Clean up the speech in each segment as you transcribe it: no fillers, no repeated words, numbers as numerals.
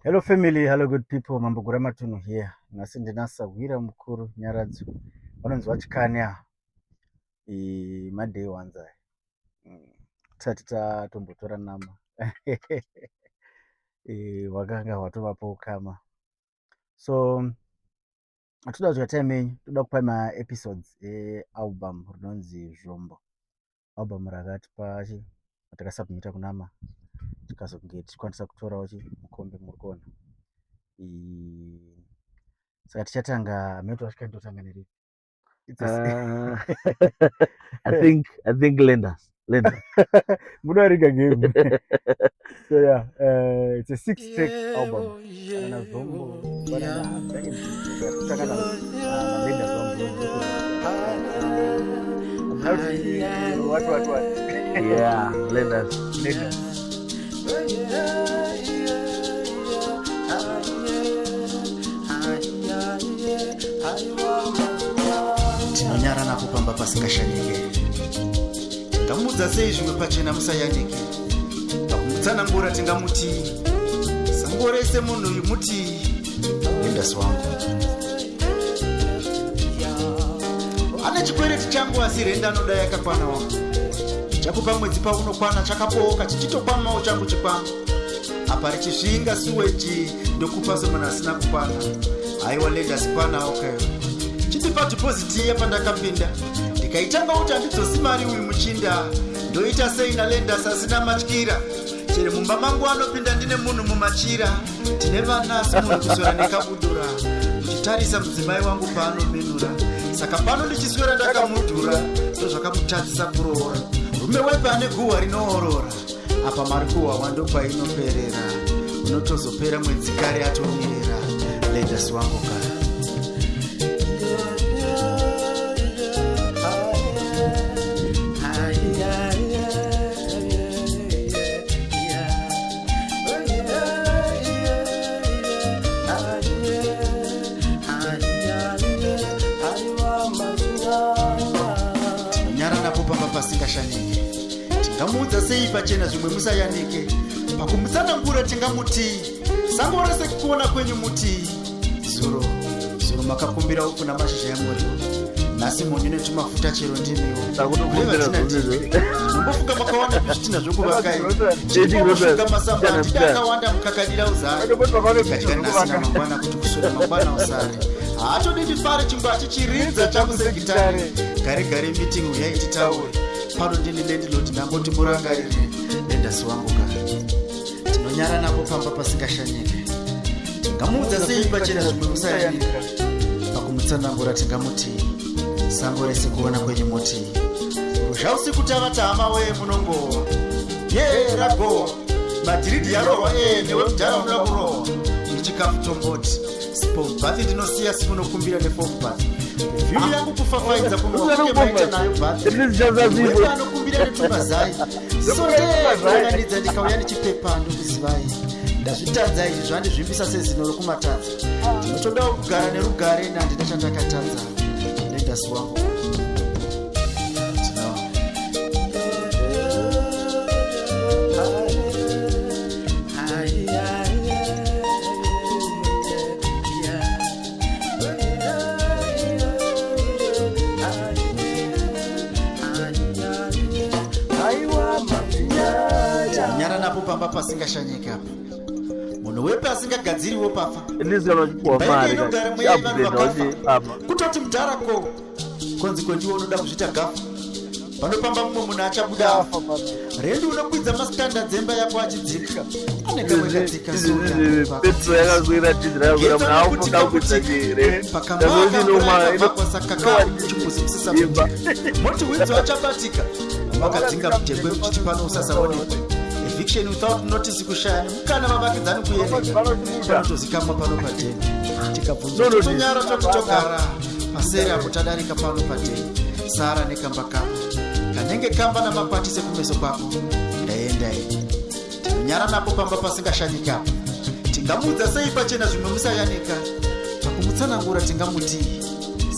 Hello family, hello good people. Mambo Guramatunu here. Nasi ndinasagwira mukuru Nyaradzo. Vanonzi vachikanya madei wanza. Tisati tatombotora nama. Wakanga watovapo ukama. So toda kuti time toda kupa ma episodes album rinonzi Zvombo. Album rakatipa takasubmita kunama. Tikazokunge tichikwanisa kutorawo mukombe muri kuona. Saka tichatanga meto totanga neri. I think Lenders. Munariga game. So yeah, it's a 6-track album. Ana Zvombo, what? Yeah, Lenders. Tinonyara nakupamba pasingashanyike. Ngamudza sei zvimwe pachena musayanike. Pakumutsanangura tingamuti. Sangorese munhu uyu muti. Lenders wangu. Ane chikwereti changu asi renda anoda yakakwana wangu. Chakupa mwedzi paunokwana chakapooka chichitokwamawo changu chikwama. Apa richisvinga suweji ndokupa somunhu asina kukwana. Aiwa Lenders kwana okayo. Chitipa deposit yapandakapinda. Ndikaitanga kuti handidzosi mari uyu muchinda. Ndoita sei na Lenders asina matyira. Chere mumba mangu anopinda ndine munhu mumachira. Tine vana simunhu kuzora nekabudura. Muchitarisa mudzimai wangu paanomenura. Saka pano ndichiswera ndakamudhura. Ndozvakamutadzisa kuroora. Rume wepe ane guhwa rinoorora. Apa mari kuhwawa ndokwainoperera. Unotozopera mwedzi kare atomira. Lenders wangu kare. Pasingashanyike. Tingamudza sei pachena zvimwe musayanike. Pakumutsanangura tingamuti. Sango rese kuona kwenyu muti. Zuro makakumbira kuna mashizha emuriwo. Nasi munyu netumafuta chero ndimiwo. Mumbofuka makawanda kuzvitina zvokuvakai. Mumbofuka masamba atidakawanda mukakadira uzari. Katinasina mangwana kuti kuswera mangwana usare. Haatodi ndifare chingwa achichiridza changu segitare. Gare meeting uyai titaure. Pano ndini landlord ndangoti murangarire. Lenders wangu kare. Tinonyara napo pamba pasingashanyike. Tingamudza sei pachena zvimwe musayanike. Pakumutsanangura tingamuti. Sango rese kuona kwenye muti. Rusha usiku tavata hama weye munongowa. Rago. Madhiridi yarohwa newe mudhara unoda kurohwa. Ichikafu tomboti. Bathi ndinosiya simunokumbira nefofubathi. Vhiri yangu kufafaidza kunokuke maita nayo bathi. Wepa anokumbira netumazai. Sondeanganidza ndikauya nechipepa ndokuzivai. Ndazvitadza izvi zvandizvimbisa sezino rokumatadza. Ndinotodawo kugara nerugare nandina chandakatadza. Lenders wangu. Pamba pasingashanyike apa. Munhu wepe asingagadziriwo pafa. Kutoti mudharako. Konzi kwendiwo unoda kuzvita gafa. Panopamba mumwe munhu achabuda afa. Rendi unokwidza masikanda dzemba yako achidzika. Anekawekadzika Petro yakazwira tizira yakura mnaufunda kukwidza njire. Chimuzikisisa mimba. Moti winzo achabatika. Wakadzinga mutengwe kuchiti pano usasaonekwe. Eviction without notice kushaya. Mukana mavakidzani kuyerenga. Panotozikamwa pano pateni. Tikabvunza tonyara tokutogara. Paseri apo tadarika pano pateni. Sara nekamba kako. Kanenge kamba namakwatise kumeso kwako. Ndaenda iyi. Tinonyara napo pamba pasingashanyike apa. Tingamudza sei pachena zvimwe musayanika. Pakumutsanangura tingamuti.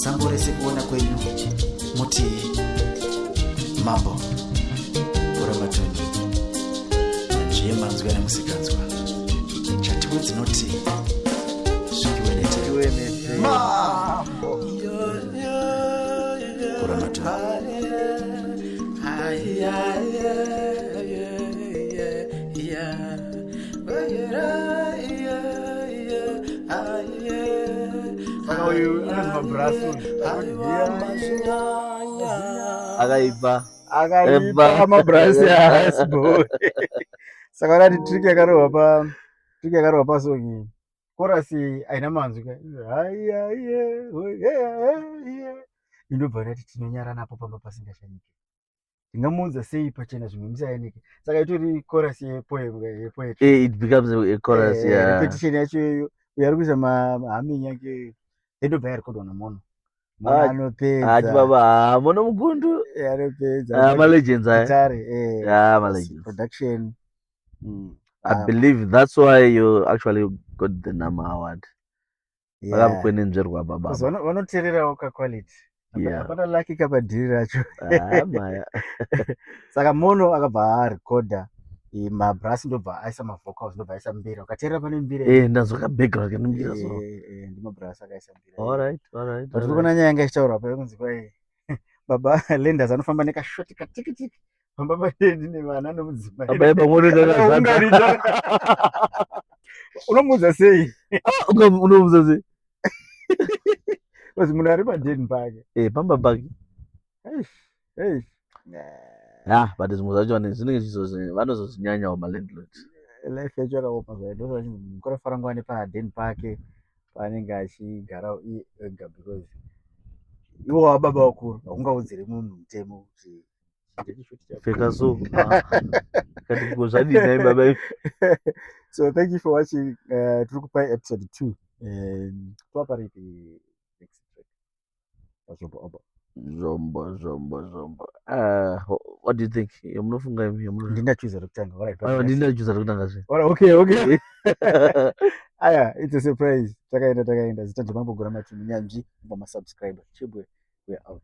Sango rese kuona kwenyu muti. Mambo Guramatunu. Manzwa na musikanzwa. Chatiwedza tinoti zvikiwenete mambo kuramato Saka uyu anonzi mabraso akaipa akaipa mabrasi asbo. Saka vanati trick yakarohwa pasongi korasi aina manzwi ka indobva ndati tinonyara napo pamba pasingashanyike, tingamuudza sei pachena zvimwe musayanike. Saka itori korasi yepoetry, it becomes a chorus. repetition yacho iyoyo. Uyo ari kuisa mahaming yake endobva yarekodwa namono. Mono anopedza baba mono mugundu anopedza ma-legends gitare, ma-legends. production. I believe that's why you actually got the NAMA award. Vakakwenenzverwa baba. Vanoteererawo kaquality. Yeah. Hapana laki kapadhiri racho. Maya. Saka Mono akabva arekodha mabrasi ndobva aisa mavocals ndobva aisa mbira. Ukateerera pane mbira ndazwa background kanembira so. Ndimabrasi akaisa mbira. Alright. But urikuona nyaya yanga ichitaurwa pa kunzi kwai baba Lenders anofamba nekashoti katikitiki pamba padendi nevana nomudzimai. Baba pamwe ndakazadza. Unomuudza sei? Unomuudza sei? Kozi munhu ari padeni pake. Pamba pake. But zvinhu zvacho zvinenge zvizozi vanozozvinyanyawo malandlords. Life yacho yakaoma zvayo. Ndozvachinzi mukora farangwa nepadeni pake paanenge achigara iye ega, because iwo wababa vakuru haungaudzire munhu mutemo kuti pfeka so kati zvadinai baba. So thank you for watching. Tiri kupai episode 2. Twaparipi next track. Zombo. What do you think? Munofunga ndindachuza rekutanga. ndindachuza rekutanga zve. Okay. Aya, it's a surprise. Takaenda zita ndimambogora matu munyanzvi kubva masubscriber. Chibwe, we're out.